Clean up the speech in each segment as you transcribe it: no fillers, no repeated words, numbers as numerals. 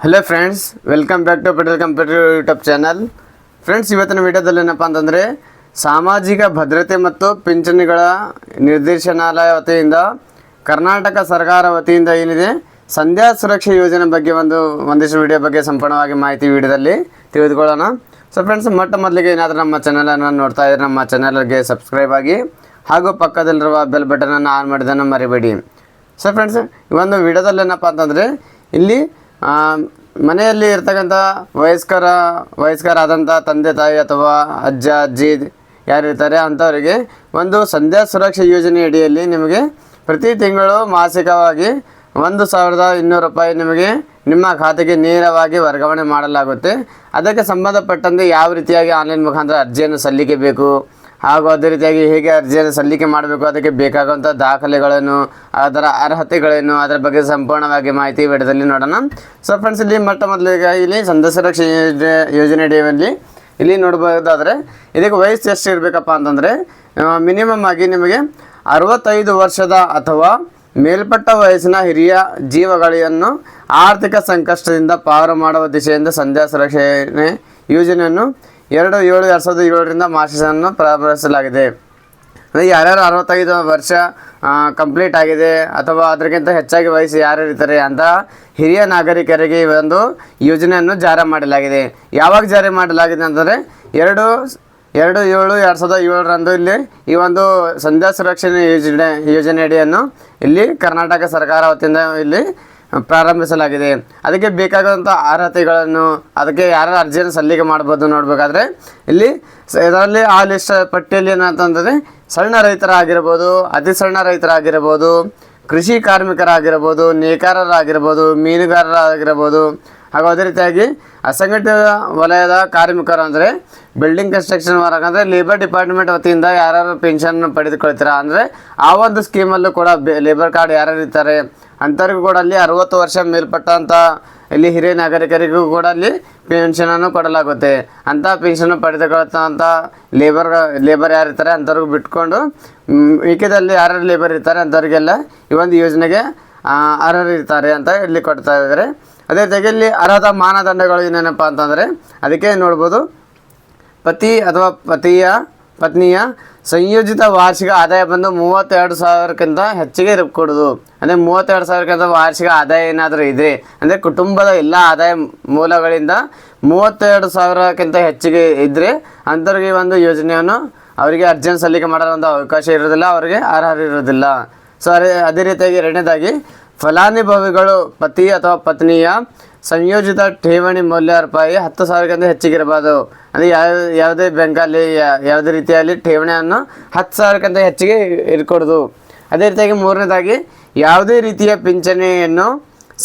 Hello friends, welcome back to Patel computer YouTube channel. Friends, ಇವತ್ತಿನ ವಿಡಿಯೋದಲ್ಲಿ ಏನಪ್ಪ ಅಂತಂದರೆ ಸಾಮಾಜಿಕ ಭದ್ರತೆ ಮತ್ತು ಪಿಂಚಣಿಗಳ ನಿರ್ದೇಶನಾಲಯ ವತಿಯಿಂದ ಕರ್ನಾಟಕ ಸರ್ಕಾರ ವತಿಯಿಂದ ಏನಿದೆ ಸಂಧ್ಯಾ ಸುರಕ್ಷಾ ಯೋಜನೆ ಬಗ್ಗೆ ಒಂದಿಷ್ಟು ವಿಡಿಯೋ ಬಗ್ಗೆ ಸಂಪೂರ್ಣವಾಗಿ ಮಾಹಿತಿ ವಿಡಿಯೋದಲ್ಲಿ ತಿಳಿದುಕೊಳ್ಳೋಣ. ಸೊ ಫ್ರೆಂಡ್ಸ್, ಮೊದಲಿಗೆ ಏನಾದರೂ ನಮ್ಮ ಚಾನಲನ್ನು ನೋಡ್ತಾ ಇದ್ದರೆ ನಮ್ಮ ಚಾನಲ್ಗೆ ಸಬ್ಸ್ಕ್ರೈಬ್ ಆಗಿ ಹಾಗೂ ಪಕ್ಕದಲ್ಲಿರುವ ಬೆಲ್ ಬಟನನ್ನು ಆನ್ ಮಾಡಿದ್ದನ್ನು ಮರಿಬೇಡಿ. ಸೊ ಫ್ರೆಂಡ್ಸ್, ಈ ಒಂದು ವಿಡಿಯೋದಲ್ಲಿ ಏನಪ್ಪ ಅಂತಂದರೆ ಇಲ್ಲಿ ಮನೆಯಲ್ಲಿ ಇರ್ತಕ್ಕಂಥ ವಯಸ್ಕರಾದಂಥ ತಂದೆ ತಾಯಿ ಅಥವಾ ಅಜ್ಜ ಅಜ್ಜಿ ಯಾರಿರ್ತಾರೆ ಅಂಥವರಿಗೆ ಒಂದು ಸಂಧ್ಯಾ ಸುರಕ್ಷಾ ಯೋಜನೆ ಅಡಿಯಲ್ಲಿ ನಿಮಗೆ ಪ್ರತಿ ತಿಂಗಳು ಮಾಸಿಕವಾಗಿ 1,200 ರೂಪಾಯಿ ನಿಮಗೆ ನಿಮ್ಮ ಖಾತೆಗೆ ನೇರವಾಗಿ ವರ್ಗಾವಣೆ ಮಾಡಲಾಗುತ್ತೆ. ಅದಕ್ಕೆ ಸಂಬಂಧಪಟ್ಟಂತೆ ಯಾವ ರೀತಿಯಾಗಿ ಆನ್ಲೈನ್ ಮುಖಾಂತರ ಅರ್ಜಿಯನ್ನು ಸಲ್ಲಿಸಬೇಕು ಹಾಗೂ ಅದೇ ರೀತಿಯಾಗಿ ಹೇಗೆ ಅರ್ಜಿಯನ್ನು ಸಲ್ಲಿಕೆ ಮಾಡಬೇಕು, ಅದಕ್ಕೆ ಬೇಕಾಗುವಂಥ ದಾಖಲೆಗಳನ್ನು, ಅದರ ಅರ್ಹತೆಗಳೇನು, ಅದರ ಬಗ್ಗೆ ಸಂಪೂರ್ಣವಾಗಿ ಮಾಹಿತಿ ವಿಡಿಯೋದಲ್ಲಿ ನೋಡೋಣ. ಸೊ ಫ್ರೆಂಡ್ಸ್, ಇಲ್ಲಿ ಮೊದಲಿಗೆ ಇಲ್ಲಿ ಸಂಧ್ಯಾ ಸುರಕ್ಷಾ ಯೋಜನೆ ಅಡಿಯಲ್ಲಿ ಇಲ್ಲಿ ನೋಡ್ಬೋದಾದರೆ ಇದಕ್ಕೆ ವಯಸ್ಸು ಎಷ್ಟು ಇರಬೇಕಪ್ಪ ಅಂತಂದರೆ ಮಿನಿಮಮ್ ಆಗಿ ನಿಮಗೆ 65 ವರ್ಷದ ಅಥವಾ ಮೇಲ್ಪಟ್ಟ ವಯಸ್ಸಿನ ಹಿರಿಯ ಜೀವಗಳನ್ನು ಆರ್ಥಿಕ ಸಂಕಷ್ಟದಿಂದ ಪಾರು ಮಾಡುವ ದಿಶೆಯಿಂದ ಸಂಧ್ಯಾ ಸುರಕ್ಷಾ ಯೋಜನೆಯನ್ನು 2/7/2007 ಮಾರ್ಚನ್ನು ಪ್ರಾರಂಭಿಸಲಾಗಿದೆ. ಅಂದರೆ ಯಾರ್ಯಾರು 65 ವರ್ಷ ಕಂಪ್ಲೀಟ್ ಆಗಿದೆ ಅಥವಾ ಅದಕ್ಕಿಂತ ಹೆಚ್ಚಾಗಿ ವಯಸ್ಸು ಯಾರು ಇರ್ತಾರೆ ಅಂತ ಹಿರಿಯ ನಾಗರಿಕರಿಗೆ ಈ ಒಂದು ಯೋಜನೆಯನ್ನು ಜಾರಿ ಮಾಡಲಾಗಿದೆ. ಯಾವಾಗ ಜಾರಿ ಮಾಡಲಾಗಿದೆ ಅಂತಂದರೆ 2/7/2007 ಇಲ್ಲಿ ಈ ಒಂದು ಸಂಧ್ಯಾ ಸುರಕ್ಷಾ ಯೋಜನೆ ಅಡಿಯನ್ನು ಇಲ್ಲಿ ಕರ್ನಾಟಕ ಸರ್ಕಾರ ವತಿಯಿಂದ ಇಲ್ಲಿ ಪ್ರಾರಂಭಿಸಲಾಗಿದೆ. ಅದಕ್ಕೆ ಬೇಕಾದಂಥ ಅರ್ಹತೆಗಳನ್ನು, ಅದಕ್ಕೆ ಯಾರು ಅರ್ಜಿಯನ್ನು ಸಲ್ಲಿಕೆ ಮಾಡ್ಬೋದು ನೋಡಬೇಕಾದ್ರೆ ಇಲ್ಲಿ ಇದರಲ್ಲಿ ಆ ಲಿಸ್ಟ್ ಪಟ್ಟಿಯಲ್ಲಿ ಏನಂತಂದರೆ ಸಣ್ಣ ರೈತರಾಗಿರ್ಬೋದು, ಅತಿ ಸಣ್ಣ ರೈತರಾಗಿರ್ಬೋದು, ಕೃಷಿ ಕಾರ್ಮಿಕರಾಗಿರ್ಬೋದು, ನೇಕಾರರಾಗಿರ್ಬೋದು, ಮೀನುಗಾರರಾಗಿರ್ಬೋದು ಹಾಗೂ ಅದೇ ರೀತಿಯಾಗಿ ಅಸಂಘಟಿತ ವಲಯದ ಕಾರ್ಮಿಕರು ಅಂದರೆ ಬಿಲ್ಡಿಂಗ್ ಕನ್ಸ್ಟ್ರಕ್ಷನ್ ವರ್ಕ್ ಅಂದರೆ ಲೇಬರ್ ಡಿಪಾರ್ಟ್ಮೆಂಟ್ ವತಿಯಿಂದ ಯಾರು ಪೆನ್ಷನ್ ಪಡೆದುಕೊಳ್ತೀರಾ ಅಂದರೆ ಆ ಒಂದು ಸ್ಕೀಮಲ್ಲೂ ಕೂಡ ಲೇಬರ್ ಕಾರ್ಡ್ ಯಾರು ಇರ್ತಾರೆ ಅಂಥವ್ರಿಗೂ ಕೂಡ ಅಲ್ಲಿ 60 ವರ್ಷ ಮೇಲ್ಪಟ್ಟಂಥ ಇಲ್ಲಿ ಹಿರಿಯ ನಾಗರಿಕರಿಗೂ ಕೂಡ ಅಲ್ಲಿ ಪೆನ್ಷನನ್ನು ಕೊಡಲಾಗುತ್ತೆ. ಅಂಥ ಪೆನ್ಷನ್ ಪಡೆದುಕೊಳ್ತಂಥ ಲೇಬರ್ ಯಾರು ಇರ್ತಾರೆ ಅಂಥವ್ರಿಗೂ ಬಿಟ್ಕೊಂಡು ಮಿಕ್ಕಿದಲ್ಲಿ ಯಾರು ಲೇಬರ್ ಇರ್ತಾರೆ ಅಂಥವ್ರಿಗೆಲ್ಲ ಈ ಒಂದು ಯೋಜನೆಗೆ ಅರ್ಹರಿರ್ತಾರೆ ಅಂತ ಇಲ್ಲಿ ಕೊಡ್ತಾ ಇದ್ದಾರೆ. ಅದೇ ರೀತಿಯಾಗಿ ಇಲ್ಲಿ ಅರ್ಹತಾ ಮಾನದಂಡಗಳು ಏನೇನಪ್ಪ ಅಂತಂದರೆ ಅದಕ್ಕೆ ನೋಡ್ಬೋದು. ಪತಿ ಅಥವಾ ಪತ್ನಿಯ ಸಂಯೋಜಿತ ವಾರ್ಷಿಕ ಆದಾಯ ಬಂದು 32,000ಕ್ಕಿಂತ ಹೆಚ್ಚಿಗೆ ಕೊಡೋದು. ಅಂದರೆ 32,000ಕ್ಕಿಂತ ವಾರ್ಷಿಕ ಆದಾಯ ಏನಾದರೂ ಇದ್ದರೆ ಅಂದರೆ ಕುಟುಂಬದ ಎಲ್ಲ ಆದಾಯ ಮೂಲಗಳಿಂದ 32,000ಕ್ಕಿಂತ ಹೆಚ್ಚಿಗೆ ಇದ್ದರೆ ಅಂಥವ್ರಿಗೆ ಒಂದು ಯೋಜನೆಯನ್ನು ಅವರಿಗೆ ಅರ್ಜಿಯನ್ನು ಸಲ್ಲಿಕೆ ಮಾಡಲು ಒಂದು ಅವಕಾಶ ಇರೋದಿಲ್ಲ, ಅವರಿಗೆ ಅರ್ಹರಿರೋದಿಲ್ಲ. ಸೊ ಅದೇ ರೀತಿಯಾಗಿ ಎರಡನೇದಾಗಿ ಫಲಾನುಭವಿಗಳು ಪತಿ ಅಥವಾ ಪತ್ನಿಯ ಸಂಯೋಜಿತ ಠೇವಣಿ ಮೌಲ್ಯ ರೂಪಾಯಿ 10,000ಕ್ಕಿಂತ ಹೆಚ್ಚಿಗಿರಬಾರ್ದು. ಅಂದರೆ ಯಾವುದೇ ಬ್ಯಾಂಕಲ್ಲಿ ಯಾವುದೇ ರೀತಿಯಲ್ಲಿ ಠೇವಣಿಯನ್ನು 10,000ಕ್ಕಿಂತ ಹೆಚ್ಚಿಗೆ ಇಟ್ಕೊಡೋದು. ಅದೇ ರೀತಿಯಾಗಿ ಮೂರನೇದಾಗಿ ಯಾವುದೇ ರೀತಿಯ ಪಿಂಚಣಿಯನ್ನು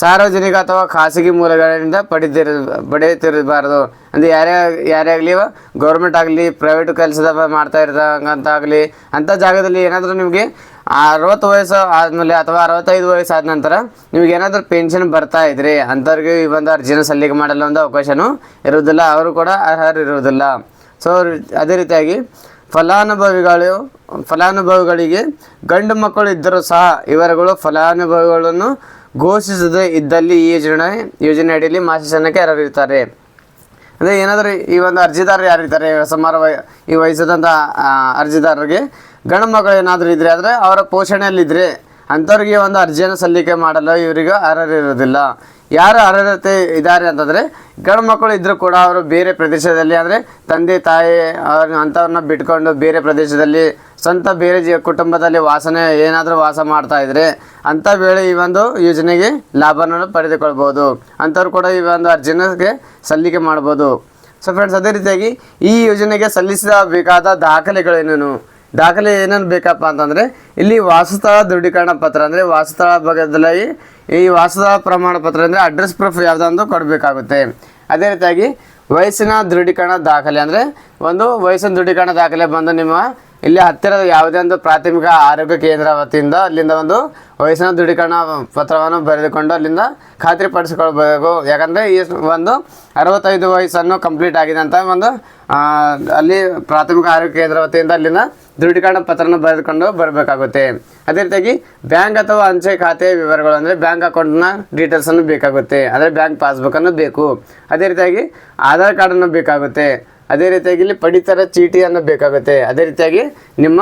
ಸಾರ್ವಜನಿಕ ಅಥವಾ ಖಾಸಗಿ ಮೂಲಗಳಿಂದ ಪಡೆಯುತ್ತಿರಬಾರ್ದು. ಅಂದರೆ ಯಾರೇ ಆಗಲಿ, ಗೌರ್ಮೆಂಟ್ ಆಗಲಿ, ಪ್ರೈವೇಟ್ ಕೆಲಸದ ಮಾಡ್ತಾ ಇರ್ತಕ್ಕಂತಾಗಲಿ ಅಂಥ ಜಾಗದಲ್ಲಿ ಏನಾದರೂ ನಿಮಗೆ 60 ವಯಸ್ಸು ಆದಮೇಲೆ ಅಥವಾ 65 ವಯಸ್ಸು ಆದ ನಂತರ ನಿಮಗೆ ಏನಾದರೂ ಪೆನ್ಷನ್ ಬರ್ತಾ ಇದ್ದರೆ ಅಂಥವ್ರಿಗೆ ಈ ಒಂದು ಅರ್ಜಿನ ಸಲ್ಲಿಕೆ ಮಾಡಲು ಒಂದು ಅವಕಾಶವೂ ಇರುವುದಿಲ್ಲ, ಅವರು ಕೂಡ ಅರ್ಹರಿರುವುದಿಲ್ಲ. ಸೊ ಅದೇ ರೀತಿಯಾಗಿ ಫಲಾನುಭವಿಗಳಿಗೆ ಗಂಡು ಮಕ್ಕಳು ಇದ್ದರೂ ಸಹ ಇವರುಗಳು ಫಲಾನುಭವಿಗಳನ್ನು ಘೋಷಿಸದೇ ಇದ್ದಲ್ಲಿ ಈ ಯೋಜನೆ ಅಡಿಯಲ್ಲಿ ಮಾಸಾಶನಕ್ಕೆ ಅರ್ಹರಿರ್ತಾರೆ. ಅಂದರೆ ಏನಾದರೂ ಈ ಒಂದು ಅರ್ಜಿದಾರರು ಯಾರಿರ್ತಾರೆ ಸುಮಾರು ಈ ವಯಸ್ಸಾದಂಥ ಅರ್ಜಿದಾರರಿಗೆ ಗಂಡು ಮಕ್ಕಳು ಏನಾದರೂ ಇದ್ದರೆ ಆದರೆ ಅವರ ಪೋಷಣೆಯಲ್ಲಿದ್ದರೆ ಅಂಥವ್ರಿಗೆ ಒಂದು ಅರ್ಜಿಯನ್ನು ಸಲ್ಲಿಕೆ ಮಾಡಲು ಇವರಿಗೆ ಅರ್ಹರಿರೋದಿಲ್ಲ. ಯಾರು ಅರ್ಹತೆ ಇದ್ದಾರೆ ಅಂತಂದರೆ ಗಂಡು ಮಕ್ಕಳು ಇದ್ದರೂ ಕೂಡ ಅವರು ಬೇರೆ ಪ್ರದೇಶದಲ್ಲಿ ಅಂದರೆ ತಂದೆ ತಾಯಿ ಅಂಥವ್ರನ್ನ ಬಿಟ್ಕೊಂಡು ಬೇರೆ ಪ್ರದೇಶದಲ್ಲಿ ಸ್ವಂತ ಬೇರೆ ಕುಟುಂಬದಲ್ಲಿ ಏನಾದರೂ ವಾಸ ಮಾಡ್ತಾ ಇದ್ದರೆ ಅಂಥ ವೇಳೆ ಈ ಒಂದು ಯೋಜನೆಗೆ ಲಾಭವನ್ನು ಪಡೆದುಕೊಳ್ಬೋದು. ಅಂಥವ್ರು ಕೂಡ ಈ ಒಂದು ಅರ್ಜಿಗೆ ಸಲ್ಲಿಕೆ ಮಾಡ್ಬೋದು. ಸೊ ಫ್ರೆಂಡ್ಸ್, ಅದೇ ರೀತಿಯಾಗಿ ಈ ಯೋಜನೆಗೆ ಸಲ್ಲಿಸಬೇಕಾದ ದಾಖಲೆ ಏನೇನು ಬೇಕಪ್ಪ ಅಂತಂದರೆ ಇಲ್ಲಿ ವಾಸಸ್ಥಳ ದೃಢೀಕರಣ ಪತ್ರ ಅಂದರೆ ವಾಸಸ್ಥಳ ಬಗ್ಗೆದಲ್ಲಿ ಈ ವಾಸಸ್ಥಳ ಪ್ರಮಾಣ ಪತ್ರ ಅಂದರೆ ಅಡ್ರೆಸ್ ಪ್ರೂಫ್ ಯಾವುದೊಂದು ಕೊಡಬೇಕಾಗುತ್ತೆ. ಅದೇ ರೀತಿಯಾಗಿ ವಯಸ್ಸಿನ ದೃಢೀಕರಣ ದಾಖಲೆ ಅಂದರೆ ಒಂದು ವಯಸ್ಸಿನ ದೃಢೀಕರಣ ದಾಖಲೆ ಬಂದು ನಿಮ್ಮ ಇಲ್ಲಿ ಹತ್ತಿರದ ಯಾವುದೇ ಒಂದು ಪ್ರಾಥಮಿಕ ಆರೋಗ್ಯ ಕೇಂದ್ರ ವತಿಯಿಂದ ಅಲ್ಲಿಂದ ಒಂದು ವಯಸ್ಸಿನ ದೃಢೀಕರಣ ಪತ್ರವನ್ನು ಬರೆದುಕೊಂಡು ಅಲ್ಲಿಂದ ಖಾತ್ರಿಪಡಿಸಿಕೊಳ್ಬೇಕು. ಯಾಕಂದರೆ ಈ ಒಂದು 65 ವಯಸ್ಸನ್ನು ಕಂಪ್ಲೀಟ್ ಆಗಿದೆ ಅಂತ ಒಂದು ಅಲ್ಲಿ ಪ್ರಾಥಮಿಕ ಆರೋಗ್ಯ ಕೇಂದ್ರ ವತಿಯಿಂದ ಅಲ್ಲಿಂದ ದೃಢೀಕರಣ ಪತ್ರನ ಬರೆದುಕೊಂಡು ಬರಬೇಕಾಗುತ್ತೆ. ಅದೇ ರೀತಿಯಾಗಿ ಬ್ಯಾಂಕ್ ಅಥವಾ ಅಂಚೆ ಖಾತೆ ವಿವರಗಳು ಅಂದರೆ ಬ್ಯಾಂಕ್ ಅಕೌಂಟ್ನ ಡೀಟೇಲ್ಸನ್ನು ಬೇಕಾಗುತ್ತೆ, ಅಂದರೆ ಬ್ಯಾಂಕ್ ಪಾಸ್ಬುಕ್ಕನ್ನು ಬೇಕು. ಅದೇ ರೀತಿಯಾಗಿ ಆಧಾರ್ ಕಾರ್ಡನ್ನು ಬೇಕಾಗುತ್ತೆ. ಅದೇ ರೀತಿಯಾಗಿ ಇಲ್ಲಿ ಪಡಿತರ ಚೀಟಿಯನ್ನು ಬೇಕಾಗುತ್ತೆ. ಅದೇ ರೀತಿಯಾಗಿ ನಿಮ್ಮ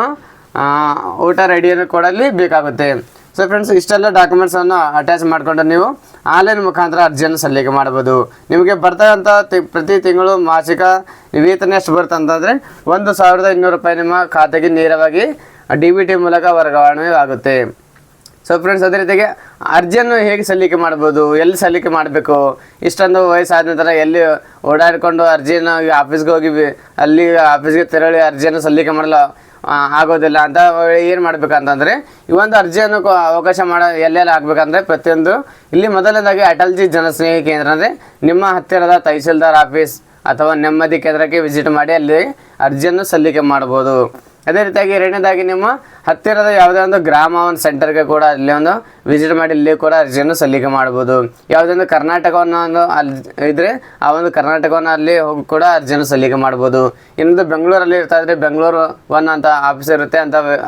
ವೋಟರ್ ಐಡಿಯನ್ನು ಕೂಡ ಅಲ್ಲಿ ಬೇಕಾಗುತ್ತೆ. ಸೊ ಫ್ರೆಂಡ್ಸ್, ಇಷ್ಟೆಲ್ಲ ಡಾಕ್ಯುಮೆಂಟ್ಸನ್ನು ಅಟ್ಯಾಚ್ ಮಾಡಿಕೊಂಡು ನೀವು ಆನ್ಲೈನ್ ಮುಖಾಂತರ ಅರ್ಜಿಯನ್ನು ಸಲ್ಲಿಕೆ ಮಾಡ್ಬೋದು. ನಿಮಗೆ ಬರ್ತಕ್ಕಂಥ ಪ್ರತಿ ತಿಂಗಳು ಮಾಸಿಕ ವೇತನ ಎಷ್ಟು ಬರುತ್ತೆ ಅಂತಂದರೆ 1200 ರೂಪಾಯಿ ನಿಮ್ಮ ಖಾತೆಗೆ ನೇರವಾಗಿ DBT ಮೂಲಕ ವರ್ಗಾವಣೆ ಆಗುತ್ತೆ. ಸೊ ಫ್ರೆಂಡ್ಸ್, ಅದೇ ರೀತಿಯಾಗಿ ಅರ್ಜಿಯನ್ನು ಹೇಗೆ ಸಲ್ಲಿಕೆ ಮಾಡ್ಬೋದು, ಎಲ್ಲಿ ಸಲ್ಲಿಕೆ ಮಾಡಬೇಕು, ಇಷ್ಟೊಂದು ವಯಸ್ಸಾದ ನಂತರ ಎಲ್ಲಿ ಓಡಾಡಿಕೊಂಡು ಅರ್ಜಿಯನ್ನು ಆಫೀಸ್ಗೆ ಹೋಗಿ ಅಲ್ಲಿ ಆಫೀಸ್ಗೆ ತೆರಳಿ ಅರ್ಜಿಯನ್ನು ಸಲ್ಲಿಕೆ ಮಾಡಲು ಆಗೋದಿಲ್ಲ ಅಂತ ಏನು ಮಾಡಬೇಕಂತಂದರೆ ಈ ಒಂದು ಅರ್ಜಿಯನ್ನು ಅವಕಾಶ ಎಲ್ಲೆಲ್ಲ ಆಗಬೇಕಂದ್ರೆ ಪ್ರತಿಯೊಂದು ಇಲ್ಲಿ ಮೊದಲನೇದಾಗಿ ಅಟಲ್ಜಿ ಜನಸ್ನೇಹಿ ಕೇಂದ್ರ ಅಂದರೆ ನಿಮ್ಮ ಹತ್ತಿರದ ತಹಸೀಲ್ದಾರ್ ಆಫೀಸ್ ಅಥವಾ ನೆಮ್ಮದಿ ಕೇಂದ್ರಕ್ಕೆ ವಿಸಿಟ್ ಮಾಡಿ ಅಲ್ಲಿ ಅರ್ಜಿಯನ್ನು ಸಲ್ಲಿಕೆ ಮಾಡ್ಬೋದು. ಅದೇ ರೀತಿಯಾಗಿ ಎರಡನೇದಾಗಿ ನಿಮ್ಮ ಹತ್ತಿರದ ಯಾವುದೇ ಒಂದು ಗ್ರಾಮ ಒಂದು ಸೆಂಟರ್ಗೆ ಕೂಡ ಅಲ್ಲಿ ಒಂದು ವಿಸಿಟ್ ಮಾಡಿ ಇಲ್ಲಿ ಕೂಡ ಅರ್ಜಿಯನ್ನು ಸಲ್ಲಿಕೆ ಮಾಡ್ಬೋದು. ಯಾವುದೇ ಒಂದು ಕರ್ನಾಟಕವನ್ನು ಒಂದು ಅಲ್ಲಿ ಇದ್ದರೆ ಆ ಒಂದು ಕರ್ನಾಟಕವನ್ನು ಅಲ್ಲಿ ಹೋಗಿ ಕೂಡ ಅರ್ಜಿಯನ್ನು ಸಲ್ಲಿಕೆ ಮಾಡ್ಬೋದು. ಇನ್ನೊಂದು ಬೆಂಗಳೂರಲ್ಲಿ ಇರ್ತಾ ಇದ್ರೆ ಬೆಂಗಳೂರು ಅಂತ ಆಫೀಸ್ ಇರುತ್ತೆ,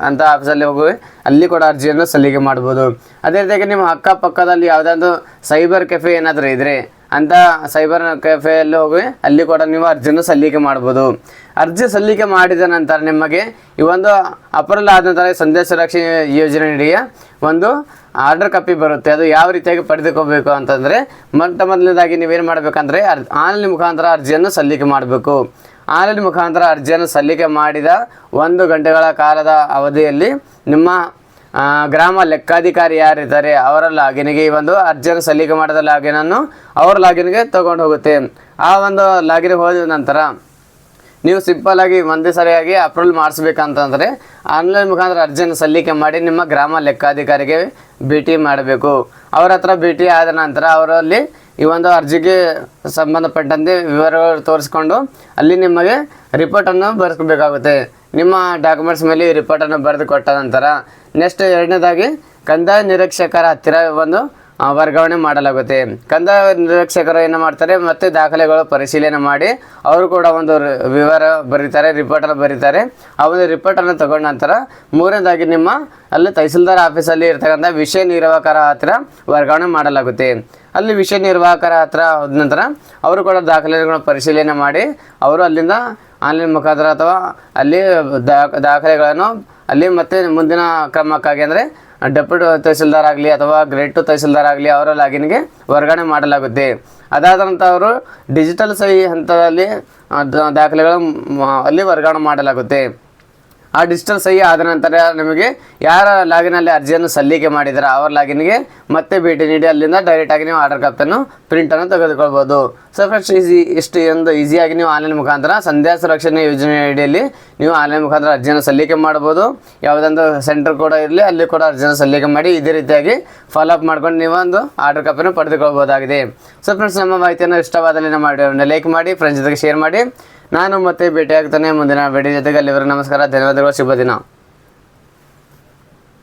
ಅಂತ ಆಫೀಸಲ್ಲಿ ಹೋಗಿ ಅಲ್ಲಿ ಕೂಡ ಅರ್ಜಿಯನ್ನು ಸಲ್ಲಿಕೆ ಮಾಡ್ಬೋದು. ಅದೇ ರೀತಿಯಾಗಿ ನಿಮ್ಮ ಅಕ್ಕಪಕ್ಕದಲ್ಲಿ ಯಾವುದೇ ಒಂದು ಸೈಬರ್ ಕೆಫೆ ಏನಾದರೂ ಇದ್ದರೆ ಅಂತ ಸೈಬರ್ ಕೆಫೆಯಲ್ಲಿ ಹೋಗಿ ಅಲ್ಲಿ ಕೂಡ ನೀವು ಅರ್ಜಿಯನ್ನು ಸಲ್ಲಿಕೆ ಮಾಡ್ಬೋದು. ಅರ್ಜಿ ಸಲ್ಲಿಕೆ ಮಾಡಿದ ನಂತರ ನಿಮಗೆ ಈ ಒಂದು ಅಪ್ರೂವಲ್ ಆದ ನಂತರ ಸಂದೇಶ ಸುರಕ್ಷಾ ಯೋಜನೆ ಅಡಿಯ ಒಂದು ಆರ್ಡರ್ ಕಾಪಿ ಬರುತ್ತೆ. ಅದು ಯಾವ ರೀತಿಯಾಗಿ ಪಡೆದುಕೋಬೇಕು ಅಂತಂದರೆ ಮೊದಲನೇದಾಗಿ ನೀವೇನು ಮಾಡಬೇಕಂದ್ರೆ ಆನ್ಲೈನ್ ಮುಖಾಂತರ ಅರ್ಜಿಯನ್ನು ಸಲ್ಲಿಕೆ ಮಾಡಬೇಕು. ಆನ್ಲೈನ್ ಮುಖಾಂತರ ಅರ್ಜಿಯನ್ನು ಸಲ್ಲಿಕೆ ಮಾಡಿದ 1 ಗಂಟೆಗಳ ಕಾಲದ ಅವಧಿಯಲ್ಲಿ ನಿಮ್ಮ ಗ್ರಾಮ ಲೆಕ್ಕಾಧಿಕಾರಿ ಯಾರಿದ್ದಾರೆ ಅವರ ಲಾಗಿನ್ಗೆ ಈ ಒಂದು ಅರ್ಜಿಯನ್ನು ಸಲ್ಲಿಕೆ ಮಾಡಿದ ಲಾಗಿನನ್ನು ಅವ್ರ ಲಾಗಿನ್ಗೆ ತೊಗೊಂಡು ಹೋಗುತ್ತೆ. ಆ ಒಂದು ಲಾಗಿನ್ಗೆ ಹೋದ ನಂತರ ನೀವು ಸಿಂಪಲ್ಲಾಗಿ ಒಂದೇ ಸರಿಯಾಗಿ ಅಪ್ರೂವಲ್ ಮಾಡಿಸ್ಬೇಕಂತಂದರೆ ಆನ್ಲೈನ್ ಮುಖಾಂತರ ಅರ್ಜಿಯನ್ನು ಸಲ್ಲಿಕೆ ಮಾಡಿ ನಿಮ್ಮ ಗ್ರಾಮ ಲೆಕ್ಕಾಧಿಕಾರಿಗೆ ಭೇಟಿ ಮಾಡಬೇಕು. ಅವರ ಹತ್ರ ಭೇಟಿ ಆದ ನಂತರ ಅವರಲ್ಲಿ ಈ ಒಂದು ಅರ್ಜಿಗೆ ಸಂಬಂಧಪಟ್ಟಂತೆ ವಿವರಗಳು ತೋರಿಸ್ಕೊಂಡು ಅಲ್ಲಿ ನಿಮಗೆ ರಿಪೋರ್ಟನ್ನು ಬರೆಸ್ಕೋಬೇಕಾಗುತ್ತೆ. ನಿಮ್ಮ ಡಾಕ್ಯುಮೆಂಟ್ಸ್ ಮೇಲೆ ಈ ರಿಪೋರ್ಟನ್ನು ಬರೆದು ಕೊಟ್ಟ ನಂತರ ನೆಕ್ಸ್ಟ್ ಎರಡನೇದಾಗಿ ಕಂದಾಯ ನಿರೀಕ್ಷಕರ ಹತ್ತಿರ ಒಂದು ವರ್ಗಾವಣೆ ಮಾಡಲಾಗುತ್ತೆ. ಕಂದಾಯ ನಿರೀಕ್ಷಕರು ಏನು ಮಾಡ್ತಾರೆ, ಮತ್ತು ದಾಖಲೆಗಳು ಪರಿಶೀಲನೆ ಮಾಡಿ ಅವರು ಕೂಡ ಒಂದು ವಿವರ ಬರೀತಾರೆ, ರಿಪೋರ್ಟನ್ನು ಬರೀತಾರೆ. ಆ ಒಂದು ರಿಪೋರ್ಟನ್ನು ತಗೊಂಡ ನಂತರ ಮೂರನೇದಾಗಿ ನಿಮ್ಮ ಅಲ್ಲಿ ತಹಸೀಲ್ದಾರ್ ಆಫೀಸಲ್ಲಿ ಇರ್ತಕ್ಕಂಥ ವಿಷಯ ನಿರ್ವಾಹಕರ ಹತ್ತಿರ ವರ್ಗಾವಣೆ ಮಾಡಲಾಗುತ್ತೆ. ಅಲ್ಲಿ ವಿಷಯ ನಿರ್ವಾಹಕರ ಹತ್ತಿರ ಹೋದ ನಂತರ ಅವರು ಕೂಡ ದಾಖಲೆಗಳನ್ನು ಪರಿಶೀಲನೆ ಮಾಡಿ ಅವರು ಅಲ್ಲಿಂದ ಆನ್ಲೈನ್ ಮುಖಾಂತರ ಅಥವಾ ಅಲ್ಲಿ ದಾಖಲೆಗಳನ್ನು ಅಲ್ಲಿ ಮತ್ತೆ ಮುಂದಿನ ಕ್ರಮಕ್ಕಾಗಿ ಅಂದರೆ ಡೆಪ್ಯೂಟಿ ತಹಸೀಲ್ದಾರ್ ಆಗಲಿ ಅಥವಾ ಗ್ರೇಡ್ 2 ತಹಸೀಲ್ದಾರ್ ಆಗಲಿ ಅವರ ಲಾಗಿನ್ಗೆ ವರ್ಗಾವಣೆ ಮಾಡಲಾಗುತ್ತೆ. ಅದಾದ ನಂತರ ಅವರು ಡಿಜಿಟಲ್ ಸಹಿ ಹಂತದಲ್ಲಿ ದಾಖಲೆಗಳು ಅಲ್ಲಿ ವರ್ಗಾವಣೆ ಮಾಡಲಾಗುತ್ತೆ. ಆ ಡಿಜಿಟಲ್ ಸಹಿ ಆದ ನಂತರ ನಿಮಗೆ ಯಾರ ಲಾಗಿನಲ್ಲಿ ಅರ್ಜಿಯನ್ನು ಸಲ್ಲಿಕೆ ಮಾಡಿದರೆ ಅವರ ಲಾಗಿನ್ಗೆ ಮತ್ತೆ ಭೇಟಿ ನೀಡಿ ಅಲ್ಲಿಂದ ಡೈರೆಕ್ಟಾಗಿ ನೀವು ಆರ್ಡರ್ ಕಾಪಿಯನ್ನು ಪ್ರಿಂಟನ್ನು ತೆಗೆದುಕೊಳ್ಬೋದು. ಸೊ ಫ್ರೆಂಡ್ಸ್, ಇಷ್ಟು ಈಸಿಯಾಗಿ ನೀವು ಆನ್ಲೈನ್ ಮುಖಾಂತರ ಸಂಧ್ಯಾ ಸುರಕ್ಷಣೆ ಯೋಜನೆ ಅಡಿಯಲ್ಲಿ ನೀವು ಆನ್ಲೈನ್ ಮುಖಾಂತರ ಅರ್ಜಿಯನ್ನು ಸಲ್ಲಿಕೆ ಮಾಡ್ಬೋದು. ಯಾವುದೊಂದು ಸೆಂಟರ್ ಕೂಡ ಇರಲಿ ಅಲ್ಲಿ ಕೂಡ ಅರ್ಜಿಯನ್ನು ಸಲ್ಲಿಕೆ ಮಾಡಿ ಇದೇ ರೀತಿಯಾಗಿ ಫಾಲೋಅಪ್ ಮಾಡ್ಕೊಂಡು ನೀವು ಒಂದು ಆರ್ಡರ್ ಕಾಪಿಯನ್ನು ಪಡೆದುಕೊಳ್ಬೋದಾಗಿದೆ. ಸೊ ಫ್ರೆಂಡ್ಸ್, ನಮ್ಮ ಮಾಹಿತಿಯನ್ನು ಇಷ್ಟವಾದಲ್ಲಿ ನಮ್ಮ ವಿಡಿಯೋವನ್ನು ಲೈಕ್ ಮಾಡಿ, ಫ್ರೆಂಡ್ಸ್ ಜೊತೆಗೆ ಶೇರ್ ಮಾಡಿ. ನಾನು ಮತ್ತೆ ಭೇಟಿ ಆಗ್ತಾನೆ ಮುಂದಿನ ವಿಡಿಯೋ ಜೊತೆಗೆ. ಅಲ್ಲಿವರೆಗೆ ನಮಸ್ಕಾರ, ಧನ್ಯವಾದಗಳು, ಶುಭ ದಿನ.